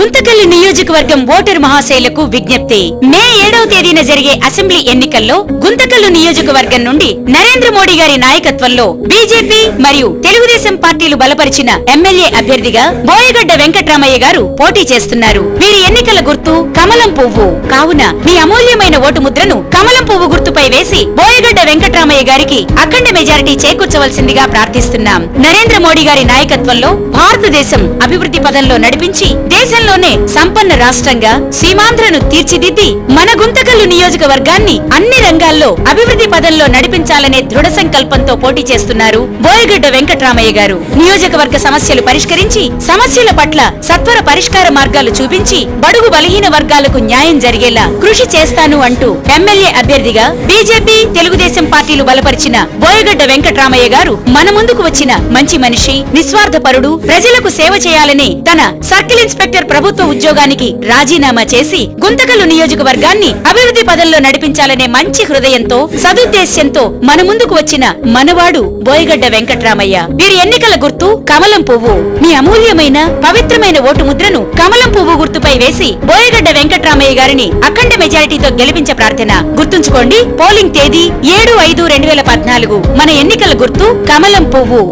గుంతకల్లు నియోజకవర్గం ఓటరు మహాశైలకు విజ్ఞప్తి. మే 7వ తేదీన జరిగే అసెంబ్లీ ఎన్నికల్లో గుంతకల్లు నియోజకవర్గం నుండి నరేంద్ర మోడీ గారి నాయకత్వంలో బీజేపీ మరియు తెలుగుదేశం పార్టీలు బలపరిచిన ఎమ్మెల్యే అభ్యర్థిగా బోయగడ్డ వెంకట్రామయ్య గారు పోటీ చేస్తున్నారు. వీరి ఎన్నికల గుర్తు కమలం పువ్వు. కావున మీ అమూల్యమైన ఓటు ముద్రను కమలం పువ్వు గుర్తుపై వేసి బోయగడ్డ వెంకట్రామయ్య గారికి అఖండ మెజారిటీ చేకూర్చవలసిందిగా ప్రార్థిస్తున్నాం. నరేంద్ర మోడీ గారి నాయకత్వంలో భారతదేశం అభివృద్ధి పదంలో నడిపించి దేశంలోనే సంపన్న రాష్ట్రంగా సీమాంధ్రను తీర్చిదిద్ది మన గుంతకల్లు నియోజకవర్గాన్ని అన్ని రంగాల్లో అభివృద్ధి పదంలో నడిపించాలనే దృఢ సంకల్పంతో పోటీ చేస్తున్నారు బోయగడ్డ వెంకట్రామయ్య గారు. నియోజకవర్గ సమస్యలు పరిష్కరించి సమస్యల పట్ల సత్వర పరిష్కార మార్గాలు చూపించి బడుగు బలహీన వర్గాలకు న్యాయం జరిగేలా కృషి చేస్తాను అంటూ ఎమ్మెల్యే అభ్యర్థిగా బీజేపీ తెలుగుదేశం పార్టీలు బలపరిచిన బోయగడ్డ వెంకట్రామయ్య గారు మన ముందుకు వచ్చిన మంచి మనిషి, నిస్వార్థపరుడు, ప్రజలకు సేవ చేయాలని తన సర్కిల్ ఇన్స్పెక్టర్ ప్రభుత్వ ఉద్యోగానికి రాజీనామా చేసి గుంతకల్లు నియోజకవర్గాన్ని అభివృద్ధి పదంలో నడిపించాలనే మంచి హృదయంతో సదుద్దేశ్యంతో మన ముందుకు వచ్చిన మనవాడు బోయగడ్డ వెంకట్రామయ్య. వీరి ఎన్నికల గుర్తు కమలం పువ్వు. మీ అమూల్యమైన పవిత్రమైన ఓటు ముద్రను కమలం పువ్వు గుర్తుపై వేసి బోయగడ్డ వెంకట్రామయ్య గారిని అఖండ మెజారిటీతో గెలిపించే ప్రార్థన. గుర్తుంచుకోండి, పోలింగ్ తేదీ 7/5/2014. మన ఎన్నికల గుర్తు కమలం పువ్వు.